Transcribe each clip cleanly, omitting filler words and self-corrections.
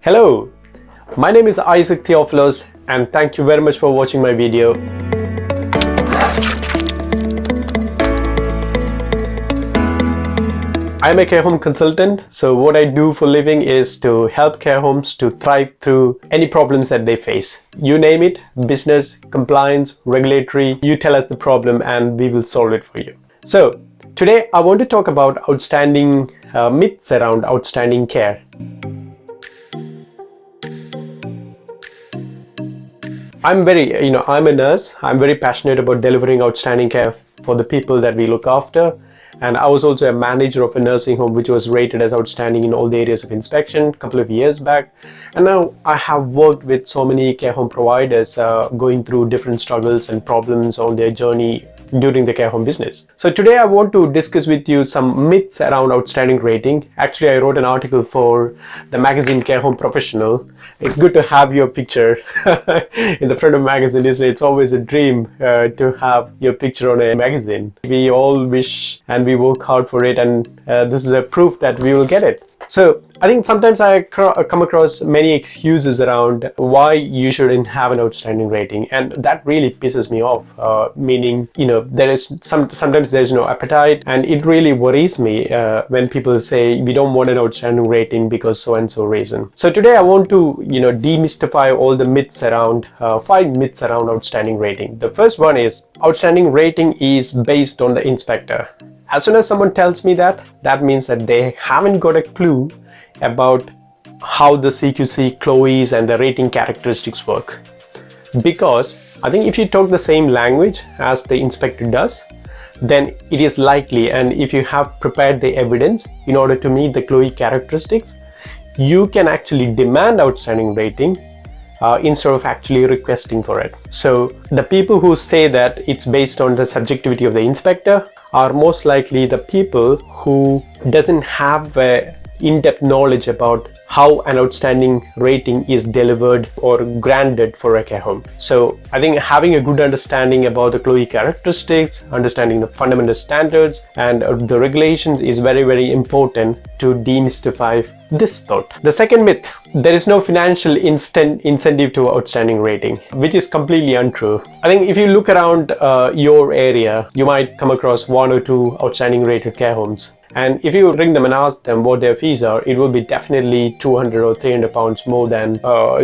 Hello, my name is Issac Theophilos and thank you very much for watching my video. I'm a care home consultant, so what I do for a living is to help care homes to thrive through any problems that they face. You name it, business, compliance, regulatory, you tell us the problem and we will solve it for you. So today I want to talk about outstanding myths around outstanding care. I'm a nurse. I'm very passionate about delivering outstanding care for the people that we look after. And I was also a manager of a nursing home which was rated as outstanding in all the areas of inspection a couple of years back. And now I have worked with so many care home providers going through different struggles and problems on their journey during the care home business. So today I want to discuss with you some myths around outstanding rating. Actually, I wrote an article for the magazine Care Home Professional. It's good to have your picture in the front of the magazine. It's always a dream to have your picture on a magazine. We all wish and we work hard for it, and this is a proof that we will get it. So I think sometimes I come across many excuses around why you shouldn't have an outstanding rating, and that really pisses me off. Meaning, there is sometimes there's no appetite, and it really worries me when people say we don't want an outstanding rating because so and so reason. So today I want to demystify all the myths around 5 myths around outstanding rating. The first one is outstanding rating is based on the inspector. As soon as someone tells me that, that means that they haven't got a clue about how the CQC CLOEs and the rating characteristics work. Because I think if you talk the same language as the inspector does, then it is likely, and if you have prepared the evidence in order to meet the CLOE characteristics, you can actually demand outstanding rating instead of actually requesting for it. So the people who say that it's based on the subjectivity of the inspector are most likely the people who doesn't have in-depth knowledge about how an outstanding rating is delivered or granted for a care home. So I think having a good understanding about the CLOE characteristics, understanding the fundamental standards and the regulations is very, very important to demystify this thought. The second myth, there is no financial incentive to outstanding rating, which is completely untrue. I think if you look around your area, you might come across 1 or 2 outstanding rated care homes. And if you ring them and ask them what their fees are, it will be definitely 200 or 300 pounds more than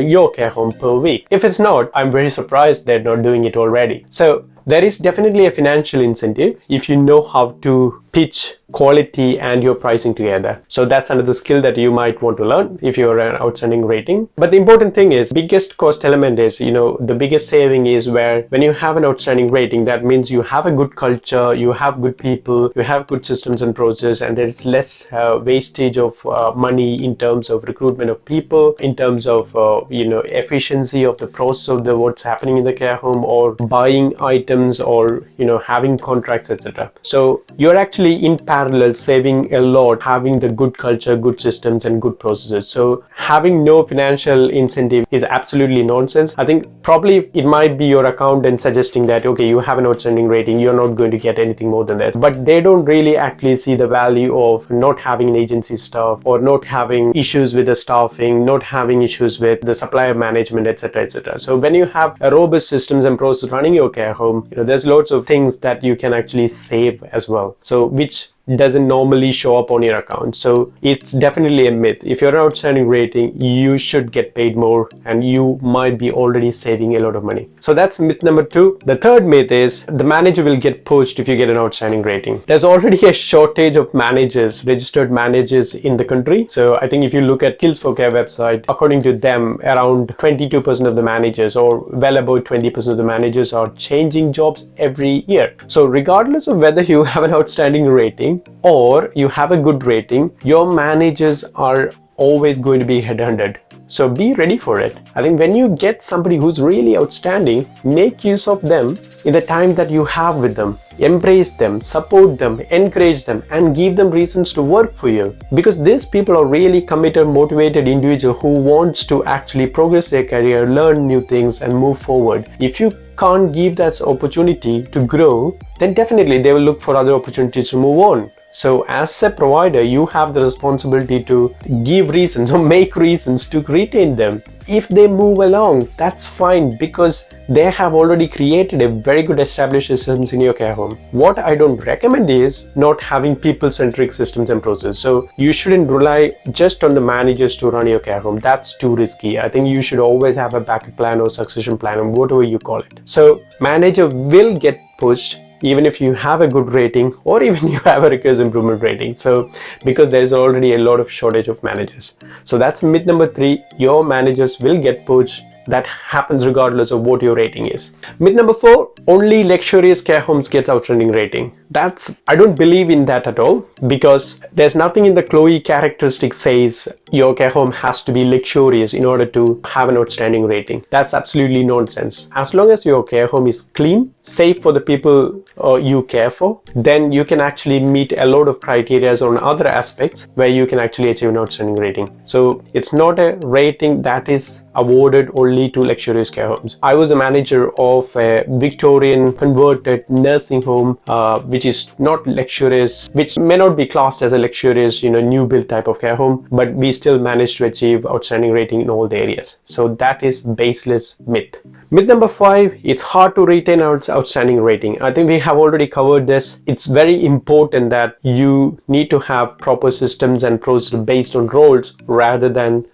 your care home per week. If it's not, I'm very surprised they're not doing it already. So there is definitely a financial incentive if you know how to pitch quality and your pricing together. So that's another skill that you might want to learn if you're an outstanding rating. But the important thing is, biggest cost element is, the biggest saving is where when you have an outstanding rating, that means you have a good culture, you have good people, you have good systems and process, and there's less wastage of money in terms of recruitment of people, in terms of efficiency of the process of what's happening in the care home, or buying items, or having contracts, etc. So you're actually in parallel saving a lot, having the good culture, good systems and good processes. So having no financial incentive is absolutely nonsense. I think probably it might be your accountant suggesting that, okay, you have an outstanding rating, you're not going to get anything more than that, but they don't really actually see the value of not having an agency staff, or not having issues with the staffing, not having issues with the supplier management, etc, etc. So when you have a robust systems and process running your care home, there's lots of things that you can actually save as well, so which doesn't normally show up on your account. So it's definitely a myth. If you're an outstanding rating, you should get paid more, and you might be already saving a lot of money. So that's myth number 2. The third myth is the manager will get poached if you get an outstanding rating. There's already a shortage of managers, registered managers in the country. So I think if you look at Skills for Care website, according to them, around 22% of the managers, or well above 20% of the managers, are changing jobs every year. So regardless of whether you have an outstanding rating or you have a good rating, your managers are always going to be headhunted. So be ready for it. I think when you get somebody who's really outstanding, make use of them in the time that you have with them. Embrace them, support them, encourage them, and give them reasons to work for you. Because these people are really committed, motivated individuals who wants to actually progress their career, learn new things and move forward. If you can't give that opportunity to grow, then definitely they will look for other opportunities to move on. So as a provider, you have the responsibility to give reasons or make reasons to retain them. If they move along, that's fine, because they have already created a very good established systems in your care home. What I don't recommend is not having people-centric systems and processes. So you shouldn't rely just on the managers to run your care home. That's too risky. I think you should always have a backup plan or succession plan, or whatever you call it. So manager will get pushed even if you have a good rating, or even you have a recursive improvement rating. So because there is already a lot of shortage of managers. So that's myth number 3. Your managers will get poached. That happens regardless of what your rating is. Myth number 4, only luxurious care homes gets outstanding rating. I don't believe in that at all, because there's nothing in the Chloe characteristic says your care home has to be luxurious in order to have an outstanding rating. That's absolutely nonsense. As long as your care home is clean, safe for the people you care for, then you can actually meet a lot of criteria on other aspects where you can actually achieve an outstanding rating. So it's not a rating that is awarded only to luxurious care homes. I was a manager of a Victorian converted nursing home, which is not luxurious, which may not be classed as a luxurious, new build type of care home, but we still managed to achieve outstanding rating in all the areas. So that is baseless myth. Myth number 5, it's hard to retain outstanding rating. I think we have already covered this. It's very important that you need to have proper systems and processes based on roles rather than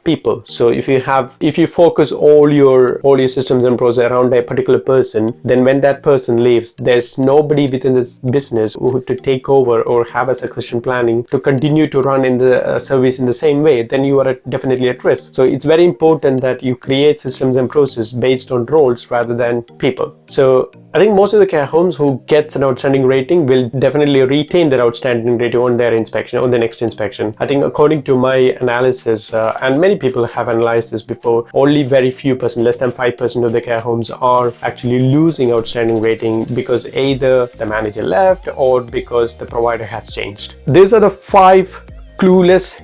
people. So if you focus all your systems and processes around a particular person, then when that person leaves, there's nobody within this business who to take over or have a succession planning to continue to run in the service in the same way. Then you are definitely at risk. So it's very important that you create systems and processes based on roles rather than people. So I think most of the care homes who gets an outstanding rating will definitely retain their outstanding rating on their inspection, on the next inspection. I think according to my analysis, and many people have analyzed this before, only very few percent, less than 5% of the care homes are actually losing outstanding rating because either the manager left or because the provider has changed. These are the 5 clueless,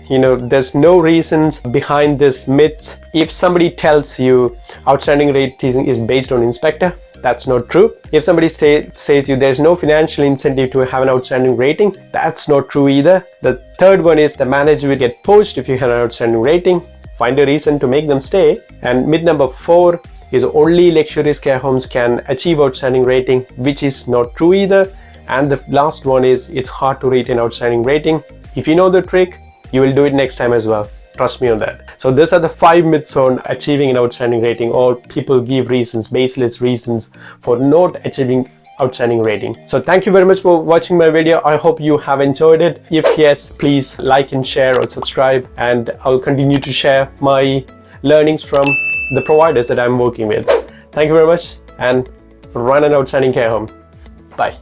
there's no reasons behind this myths. If somebody tells you outstanding rating is based on inspector, that's not true. If somebody says you there's no financial incentive to have an outstanding rating, that's not true either. The third one is the manager will get poached if you have an outstanding rating. Find a reason to make them stay. And myth number 4 is only luxurious care homes can achieve outstanding rating, which is not true either. And the last one is it's hard to retain outstanding rating. If you know the trick, you will do it next time as well. Trust me on that. So these are the 5 myths on achieving an outstanding rating, or people give reasons, baseless reasons for not achieving outstanding rating. So thank you very much for watching my video. I hope you have enjoyed it. If yes, please like and share or subscribe, and I'll continue to share my learnings from the providers that I'm working with. Thank you very much, and run an outstanding care home. Bye.